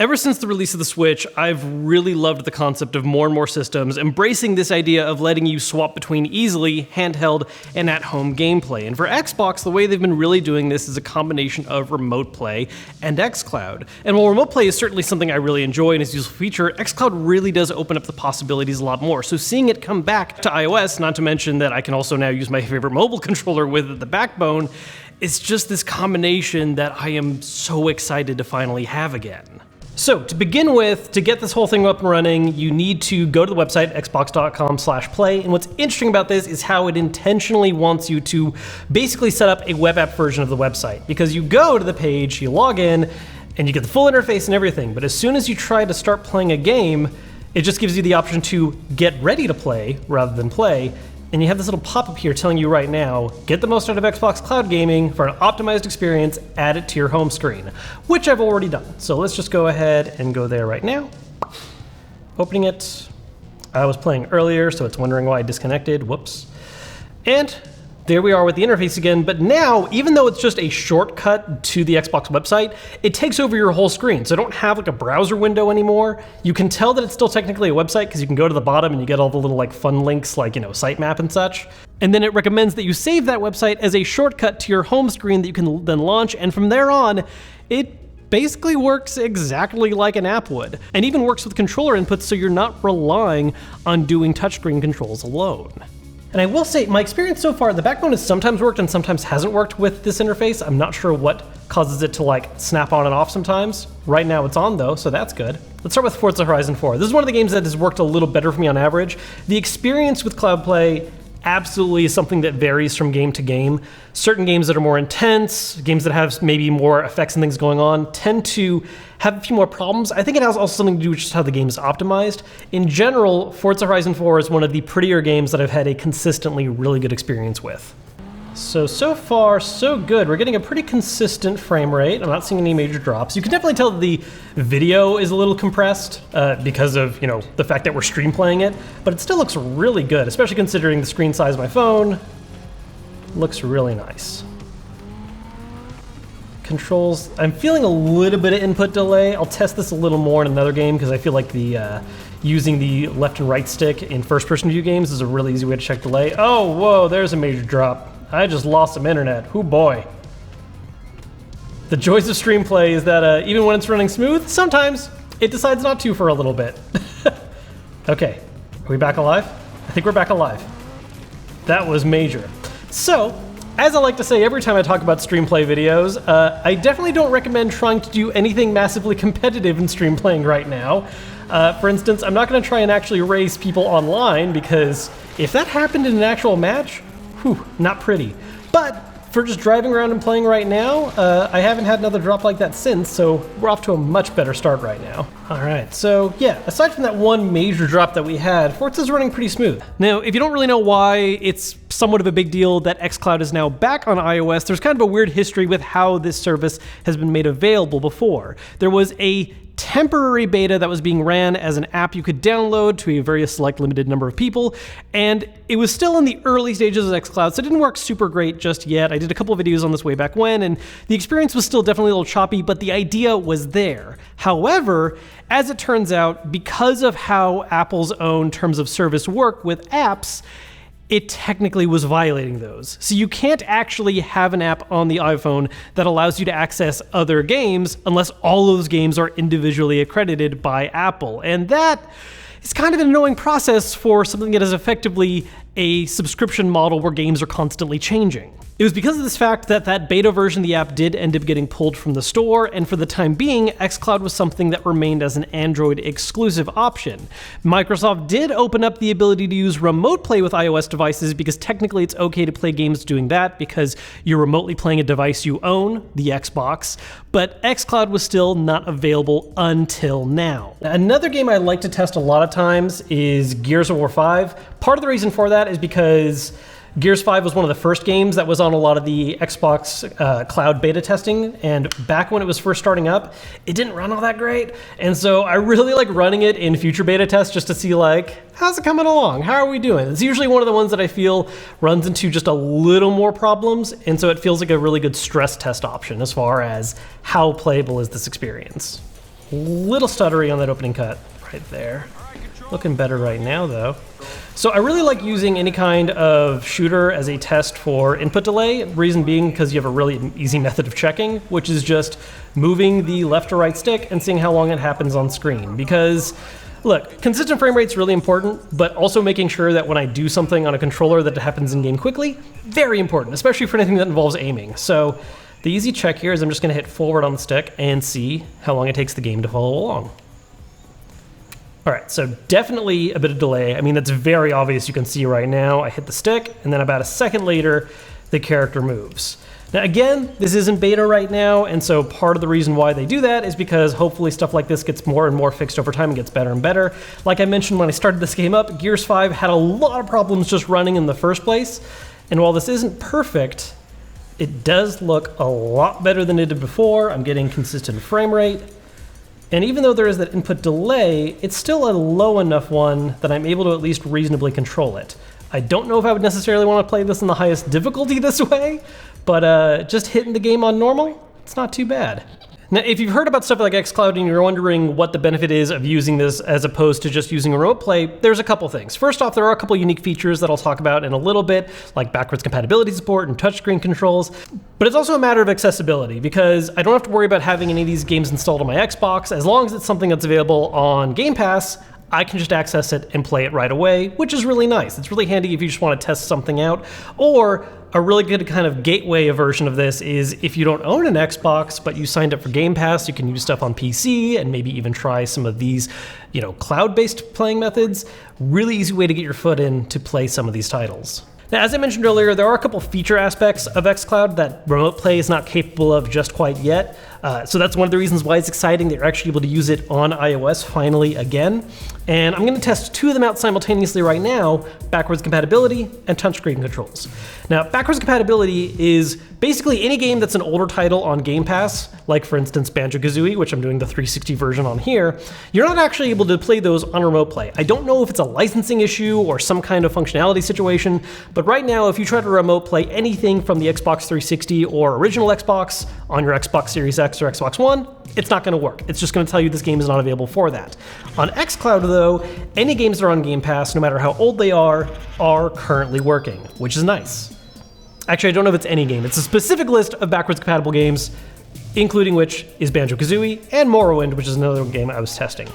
Ever since the release of the Switch, I've really loved the concept of more and more systems embracing this idea of letting you swap between easily handheld and at-home gameplay. And for Xbox, the way they've been really doing this is a combination of remote play and xCloud. And while remote play is certainly something I really enjoy and is a useful feature, xCloud really does open up the possibilities a lot more. So seeing it come back to iOS, not to mention that I can also now use my favorite mobile controller with the backbone, it's just this combination that I am so excited to finally have again. So to begin with, to get this whole thing up and running, you need to go to the website, xbox.com/play. And what's interesting about this is how it intentionally wants you to basically set up a web app version of the website. Because you go to the page, you log in, and you get the full interface and everything. But as soon as you try to start playing a game, it just gives you the option to get ready to play rather than play. And you have this little pop-up here telling you right now, get the most out of Xbox Cloud Gaming for an optimized experience, add it to your home screen, which I've already done. So let's just go ahead and go there right now. Opening it. I was playing earlier, so it's wondering why I disconnected. Whoops. And there we are with the interface again, but now, even though it's just a shortcut to the Xbox website, it takes over your whole screen. So I don't have like a browser window anymore. You can tell that it's still technically a website because you can go to the bottom and you get all the little like fun links like, sitemap and such. And then it recommends that you save that website as a shortcut to your home screen that you can then launch. And from there on, it basically works exactly like an app would, and even works with controller inputs so you're not relying on doing touchscreen controls alone. And I will say, my experience so far, the backbone has sometimes worked and sometimes hasn't worked with this interface. I'm not sure what causes it to like snap on and off sometimes. Right now it's on though, so that's good. Let's start with Forza Horizon 4. This is one of the games that has worked a little better for me on average. The experience with Cloud Play absolutely is something that varies from game to game. Certain games that are more intense, games that have maybe more effects and things going on, tend to have a few more problems. I think it has also something to do with just how the game is optimized. In general, Forza Horizon 4 is one of the prettier games that I've had a consistently really good experience with. So far, so good. We're getting a pretty consistent frame rate. I'm not seeing any major drops. You can definitely tell that the video is a little compressed because of, the fact that we're stream playing it, but it still looks really good, especially considering the screen size of my phone. Looks really nice. Controls, I'm feeling a little bit of input delay. I'll test this a little more in another game because I feel like the using the left and right stick in first-person view games is a really easy way to check delay. Oh, whoa, there's a major drop. I just lost some internet. Hoo boy. The joys of stream play is that even when it's running smooth, sometimes it decides not to for a little bit. Okay, are we back alive? I think we're back alive. That was major. So, as I like to say every time I talk about stream play videos, I definitely don't recommend trying to do anything massively competitive in stream playing right now. For instance, I'm not going to try and actually race people online because if that happened in an actual match, whew, not pretty. But for just driving around and playing right now, I haven't had another drop like that since, so we're off to a much better start right now. All right, so yeah, aside from that one major drop that we had, Forza's running pretty smooth. Now, if you don't really know why it's somewhat of a big deal that xCloud is now back on iOS, there's kind of a weird history with how this service has been made available before. There was a temporary beta that was being ran as an app you could download to a very select limited number of people, and it was still in the early stages of xCloud, so it didn't work super great just yet. I did a couple of videos on this way back when, and the experience was still definitely a little choppy, but the idea was there. However, as it turns out, because of how Apple's own terms of service work with apps, it technically was violating those. So you can't actually have an app on the iPhone that allows you to access other games unless all those games are individually accredited by Apple. And that is kind of an annoying process for something that is effectively a subscription model where games are constantly changing. It was because of this fact that that beta version of the app did end up getting pulled from the store, and for the time being, xCloud was something that remained as an Android exclusive option. Microsoft did open up the ability to use remote play with iOS devices because technically it's okay to play games doing that because you're remotely playing a device you own, the Xbox, but xCloud was still not available until now. Another game I like to test a lot of times is Gears of War 5. Part of the reason for that is because Gears 5 was one of the first games that was on a lot of the Xbox Cloud beta testing, and back when it was first starting up, it didn't run all that great, and so I really like running it in future beta tests just to see how's it coming along? How are we doing? It's usually one of the ones that I feel runs into just a little more problems, and so it feels like a really good stress test option as far as how playable is this experience. Little stuttery on that opening cut right there. Looking better right now, though. So I really like using any kind of shooter as a test for input delay, reason being because you have a really easy method of checking, which is just moving the left or right stick and seeing how long it happens on screen. Because, look, consistent frame rate's really important, but also making sure that when I do something on a controller that it happens in-game quickly, very important, especially for anything that involves aiming. So the easy check here is I'm just going to hit forward on the stick and see how long it takes the game to follow along. All right, so definitely a bit of delay. I mean, that's very obvious. You can see right now, I hit the stick, and then about a second later, the character moves. Now, again, this isn't beta right now, and so part of the reason why they do that is because hopefully stuff like this gets more and more fixed over time and gets better and better. Like I mentioned when I started this game up, Gears 5 had a lot of problems just running in the first place, and while this isn't perfect, it does look a lot better than it did before. I'm getting consistent frame rate. And even though there is that input delay, it's still a low enough one that I'm able to at least reasonably control it. I don't know if I would necessarily want to play this in the highest difficulty this way, but just hitting the game on normal, it's not too bad. Now, if you've heard about stuff like xCloud and you're wondering what the benefit is of using this as opposed to just using remote play, there's a couple things. First off, there are a couple unique features that I'll talk about in a little bit, like backwards compatibility support and touchscreen controls. But it's also a matter of accessibility, because I don't have to worry about having any of these games installed on my Xbox. As long as it's something that's available on Gamepass, I can just access it and play it right away, which is really nice. It's really handy if you just want to test something out. Or a really good kind of gateway version of this is if you don't own an Xbox, but you signed up for Game Pass, you can use stuff on PC and maybe even try some of these, cloud-based playing methods. Really easy way to get your foot in to play some of these titles. Now, as I mentioned earlier, there are a couple feature aspects of xCloud that remote play is not capable of just quite yet. So that's one of the reasons why it's exciting that you're actually able to use it on iOS finally again. And I'm going to test two of them out simultaneously right now, backwards compatibility and touchscreen controls. Now, backwards compatibility is basically any game that's an older title on Game Pass, like for instance Banjo-Kazooie, which I'm doing the 360 version on here. You're not actually able to play those on remote play. I don't know if it's a licensing issue or some kind of functionality situation, but right now if you try to remote play anything from the Xbox 360 or original Xbox on your Xbox Series X or Xbox One, it's not going to work. It's just going to tell you this game is not available for that. On xCloud, though, any games that are on Game Pass, no matter how old they are currently working, which is nice. Actually, I don't know if it's any game. It's a specific list of backwards compatible games, including which is Banjo-Kazooie and Morrowind, which is another game I was testing.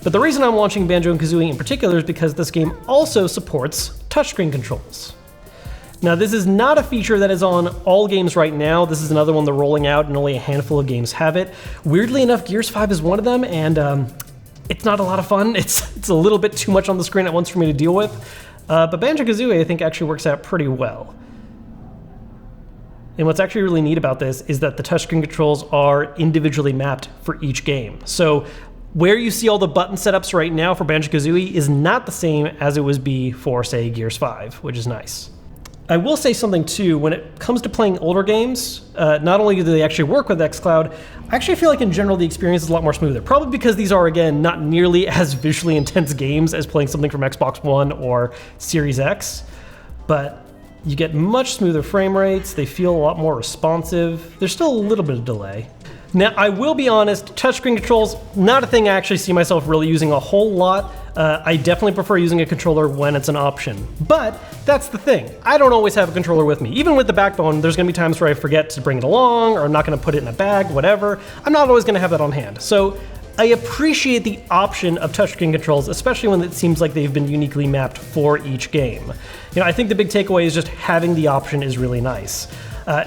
But the reason I'm launching Banjo and Kazooie in particular is because this game also supports touchscreen controls. Now, this is not a feature that is on all games right now. This is another one they're rolling out, and only a handful of games have it. Weirdly enough, Gears 5 is one of them, and it's not a lot of fun. It's a little bit too much on the screen at once for me to deal with. But Banjo-Kazooie, I think, actually works out pretty well. And what's actually really neat about this is that the touchscreen controls are individually mapped for each game. So where you see all the button setups right now for Banjo-Kazooie is not the same as it would be for, say, Gears 5, which is nice. I will say something too, when it comes to playing older games, not only do they actually work with xCloud, I actually feel like in general the experience is a lot more smoother. Probably because these are, again, not nearly as visually intense games as playing something from Xbox One or Series X, but you get much smoother frame rates, they feel a lot more responsive, there's still a little bit of delay. Now, I will be honest, touchscreen controls, not a thing I actually see myself really using a whole lot. I definitely prefer using a controller when it's an option. But that's the thing, I don't always have a controller with me. Even with the Backbone, there's gonna be times where I forget to bring it along, or I'm not gonna put it in a bag, whatever. I'm not always gonna have that on hand. So I appreciate the option of touchscreen controls, especially when it seems like they've been uniquely mapped for each game. I think the big takeaway is just having the option is really nice.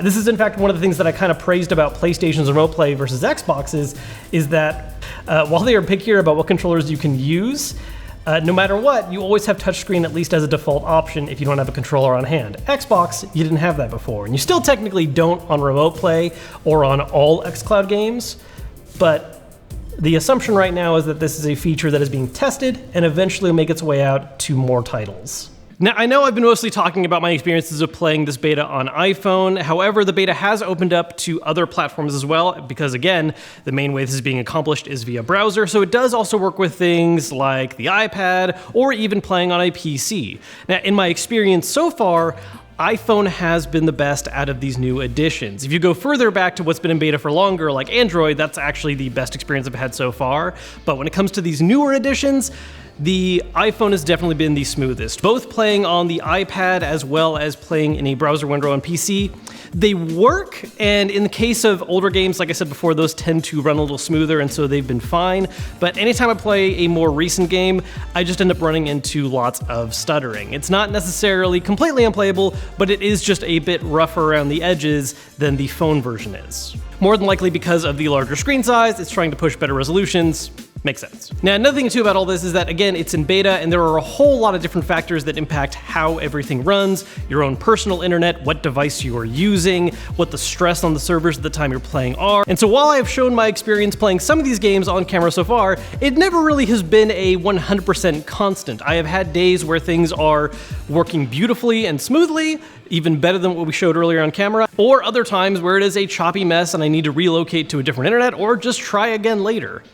This is in fact one of the things that I kind of praised about PlayStation's remote play versus Xbox's, is that while they are pickier about what controllers you can use, no matter what, you always have touchscreen at least as a default option if you don't have a controller on hand. Xbox, you didn't have that before, and you still technically don't on remote play or on all xCloud games, but the assumption right now is that this is a feature that is being tested and eventually will make its way out to more titles. Now, I know I've been mostly talking about my experiences of playing this beta on iPhone. However, the beta has opened up to other platforms as well, because again, the main way this is being accomplished is via browser. So it does also work with things like the iPad or even playing on a PC. Now, in my experience so far, iPhone has been the best out of these new additions. If you go further back to what's been in beta for longer, like Android, that's actually the best experience I've had so far. But when it comes to these newer additions, the iPhone has definitely been the smoothest. Both playing on the iPad as well as playing in a browser window on PC, they work, and in the case of older games, like I said before, those tend to run a little smoother, and so they've been fine. But anytime I play a more recent game, I just end up running into lots of stuttering. It's not necessarily completely unplayable, but it is just a bit rougher around the edges than the phone version is. More than likely because of the larger screen size, it's trying to push better resolutions. Makes sense. Now, another thing too about all this is that, again, it's in beta, and there are a whole lot of different factors that impact how everything runs, your own personal internet, what device you are using, what the stress on the servers at the time you're playing are. And so while I have shown my experience playing some of these games on camera so far, it never really has been a 100% constant. I have had days where things are working beautifully and smoothly, even better than what we showed earlier on camera, or other times where it is a choppy mess and I need to relocate to a different internet or just try again later.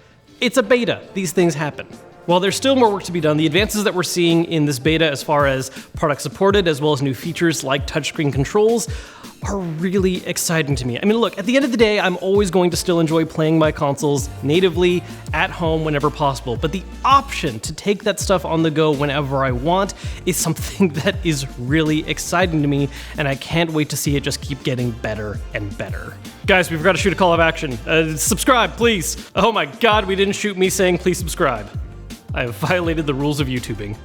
It's a beta. These things happen. While there's still more work to be done, the advances that we're seeing in this beta as far as products supported, as well as new features like touchscreen controls, are really exciting to me. I mean, look, at the end of the day, I'm always going to still enjoy playing my consoles natively at home whenever possible, but the option to take that stuff on the go whenever I want is something that is really exciting to me, and I can't wait to see it just keep getting better and better. Guys, we forgot to shoot a call of action. Subscribe, please. Oh my God, we didn't shoot me saying please subscribe. I have violated the rules of YouTubing.